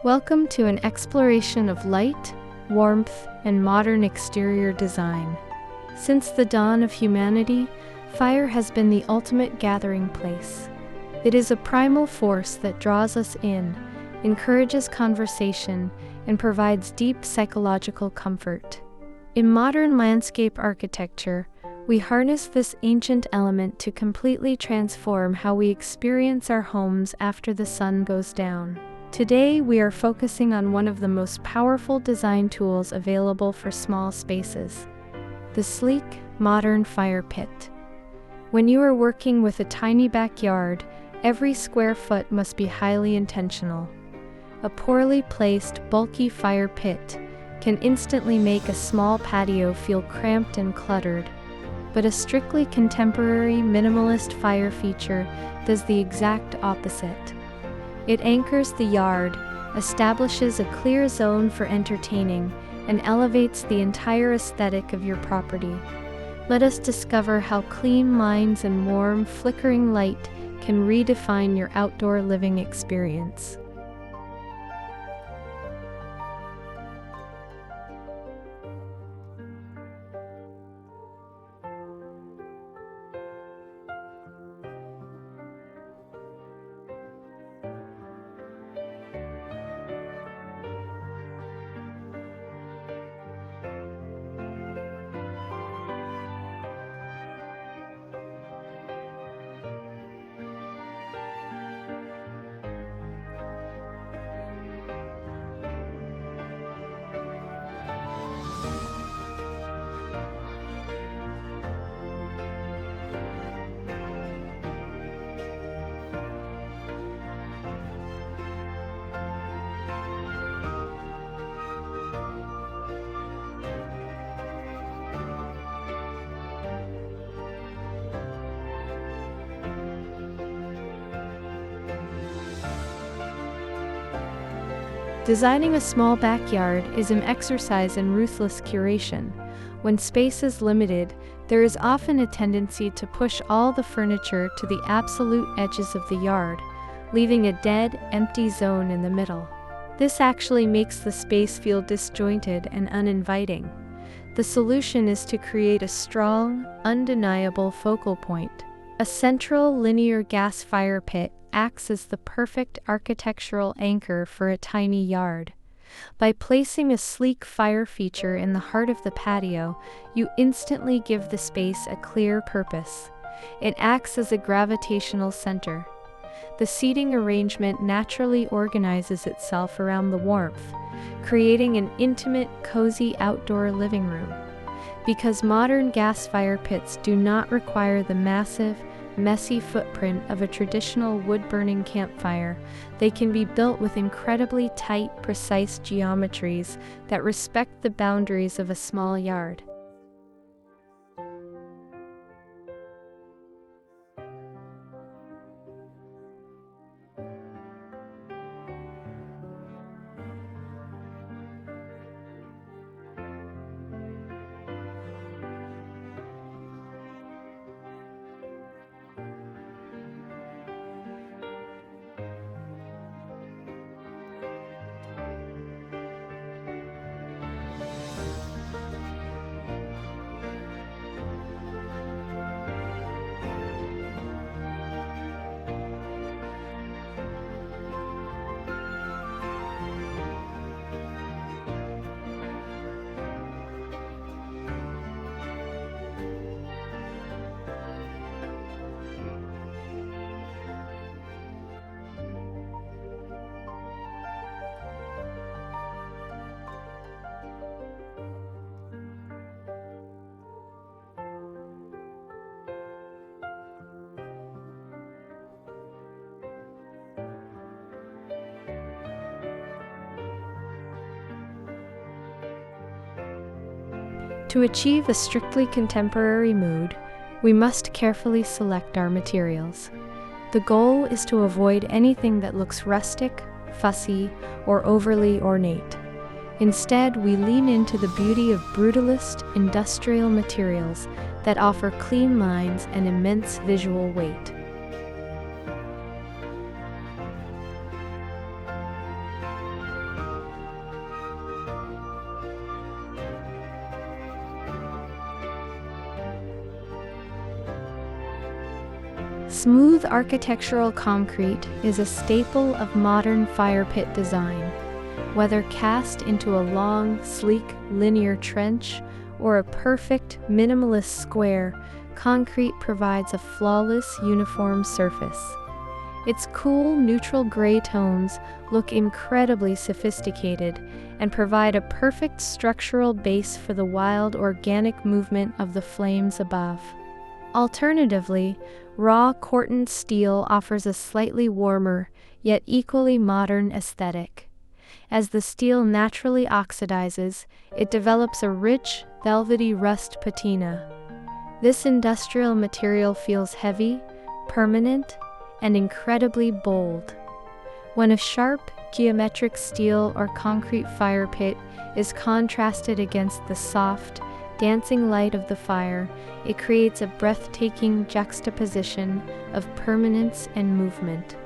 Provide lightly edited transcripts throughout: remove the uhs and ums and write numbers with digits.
Welcome to an exploration of light, warmth, and modern exterior design. Since the dawn of humanity, fire has been the ultimate gathering place. It is a primal force that draws us in, encourages conversation, and provides deep psychological comfort. In modern landscape architecture, we harness this ancient element to completely transform how we experience our homes after the sun goes down. Today, we are focusing on one of the most powerful design tools available for small spaces: the sleek, modern fire pit. When you are working with a tiny backyard, every square foot must be highly intentional. A poorly placed, bulky fire pit can instantly make a small patio feel cramped and cluttered, but a strictly contemporary minimalist fire feature does the exact opposite. It anchors the yard, establishes a clear zone for entertaining, and elevates the entire aesthetic of your property. Let us discover how clean lines and warm, flickering light can redefine your outdoor living experience. Designing a small backyard is an exercise in ruthless curation. When space is limited, there is often a tendency to push all the furniture to the absolute edges of the yard, leaving a dead, empty zone in the middle. This actually makes the space feel disjointed and uninviting. The solution is to create a strong, undeniable focal point. A central linear gas fire pit acts as the perfect architectural anchor for a tiny yard. By placing a sleek fire feature in the heart of the patio, you instantly give the space a clear purpose. It acts as a gravitational center. The seating arrangement naturally organizes itself around the warmth, creating an intimate, cozy outdoor living room. Because modern gas fire pits do not require the massive, messy footprint of a traditional wood-burning campfire, they can be built with incredibly tight, precise geometries that respect the boundaries of a small yard. To achieve a strictly contemporary mood, we must carefully select our materials. The goal is to avoid anything that looks rustic, fussy, or overly ornate. Instead, we lean into the beauty of brutalist, industrial materials that offer clean lines and immense visual weight. Smooth architectural concrete is a staple of modern fire pit design. Whether cast into a long, sleek, linear trench or a perfect, minimalist square, concrete provides a flawless, uniform surface. Its cool, neutral gray tones look incredibly sophisticated and provide a perfect structural base for the wild, organic movement of the flames above. Alternatively, raw corten steel offers a slightly warmer, yet equally modern aesthetic. As the steel naturally oxidizes, it develops a rich, velvety rust patina. This industrial material feels heavy, permanent, and incredibly bold. When a sharp, geometric steel or concrete fire pit is contrasted against the soft, dancing light of the fire, it creates a breathtaking juxtaposition of permanence and movement.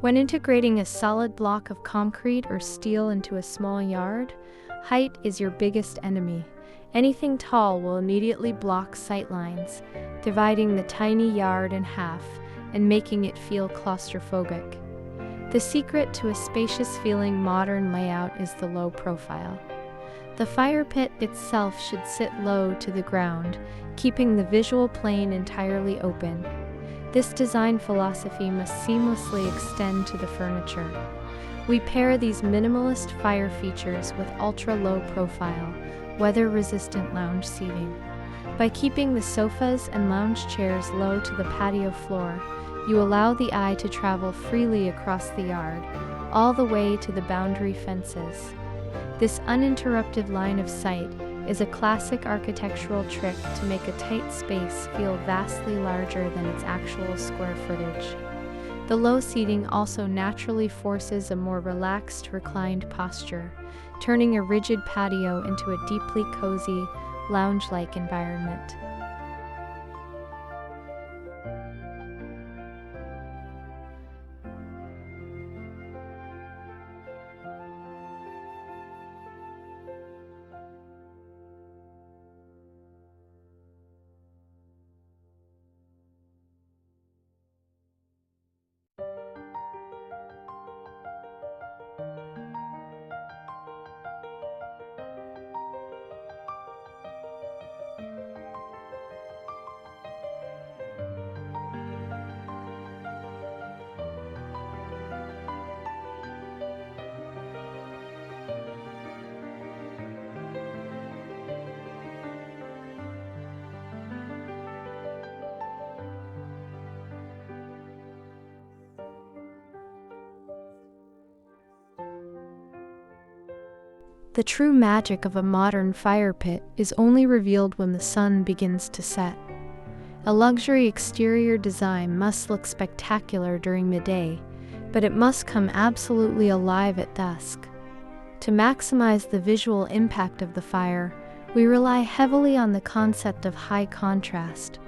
When integrating a solid block of concrete or steel into a small yard, height is your biggest enemy. Anything tall will immediately block sightlines, dividing the tiny yard in half and making it feel claustrophobic. The secret to a spacious-feeling modern layout is the low profile. The fire pit itself should sit low to the ground, keeping the visual plane entirely open. This design philosophy must seamlessly extend to the furniture. We pair these minimalist fire features with ultra-low profile, weather-resistant lounge seating. By keeping the sofas and lounge chairs low to the patio floor, you allow the eye to travel freely across the yard, all the way to the boundary fences. This uninterrupted line of sight is a classic architectural trick to make a tight space feel vastly larger than its actual square footage. The low seating also naturally forces a more relaxed, reclined posture, turning a rigid patio into a deeply cozy, lounge-like environment. The true magic of a modern fire pit is only revealed when the sun begins to set. A luxury exterior design must look spectacular during the day, but it must come absolutely alive at dusk. To maximize the visual impact of the fire, we rely heavily on the concept of high contrast.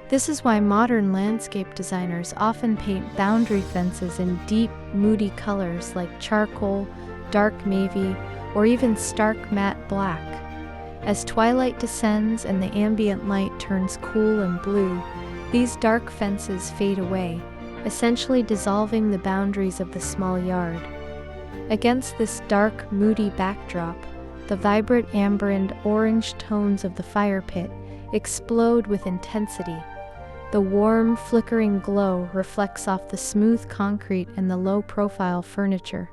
This is why modern landscape designers often paint boundary fences in deep, moody colors like charcoal, dark navy, or even stark matte black. As twilight descends and the ambient light turns cool and blue, these dark fences fade away, essentially dissolving the boundaries of the small yard. Against this dark, moody backdrop, the vibrant amber and orange tones of the fire pit explode with intensity. The warm, flickering glow reflects off the smooth concrete and the low-profile furniture,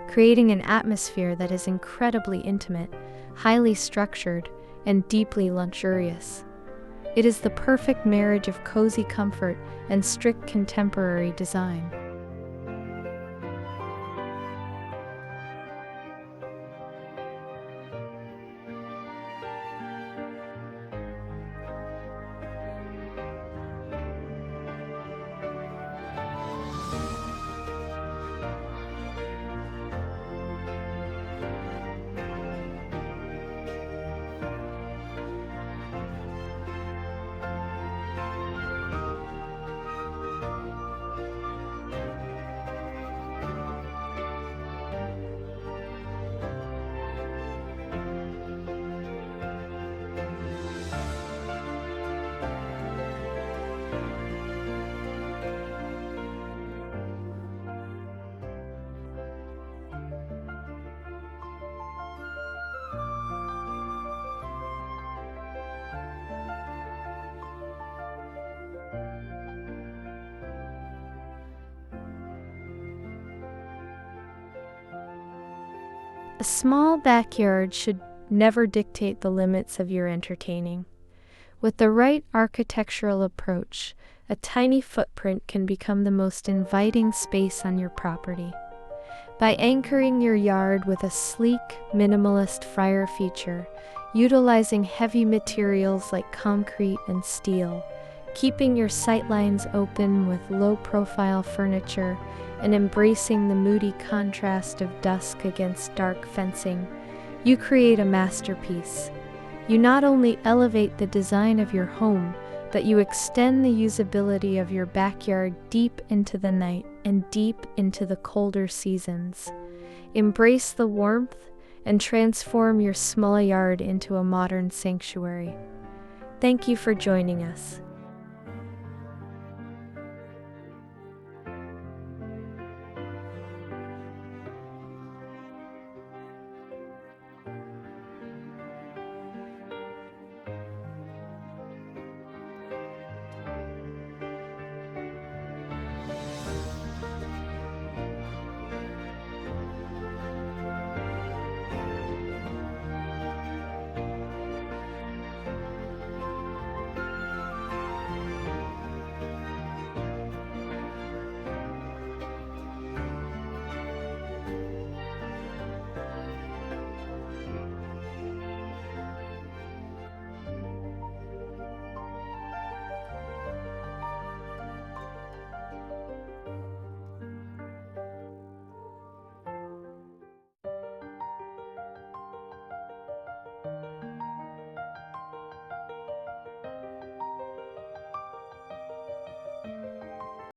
creating an atmosphere that is incredibly intimate, highly structured, and deeply luxurious. It is the perfect marriage of cozy comfort and strict contemporary design. A small backyard should never dictate the limits of your entertaining. With the right architectural approach, a tiny footprint can become the most inviting space on your property. By anchoring your yard with a sleek, minimalist fire feature, utilizing heavy materials like concrete and steel, keeping your sightlines open with low-profile furniture, and embracing the moody contrast of dusk against dark fencing, you create a masterpiece. You not only elevate the design of your home, but you extend the usability of your backyard deep into the night and deep into the colder seasons. Embrace the warmth and transform your small yard into a modern sanctuary. Thank you for joining us.